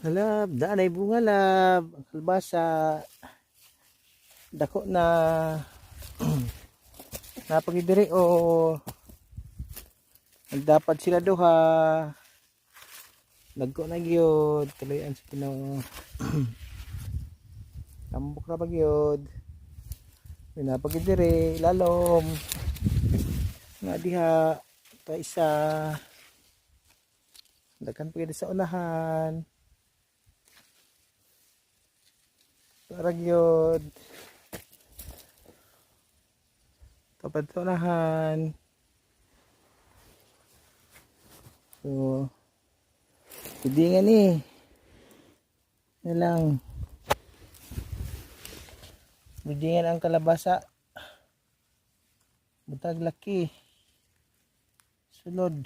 Halab, daan ay bunga lab. Ang kalbasa. Dako na. Napagidiri o. Nagdapat sila duha. Nagko na gyud. Tuloyan sa Ginoo. Tambok na pagyod. Napagidiri. Lalom. Nga diha. Ito isa. Dagan pagid sa unahan. Para gyud. Tapad sa unahan. So, hindi nga ni. Yan lang. Bidingan ang kalabasa. Butag laki. Sunod.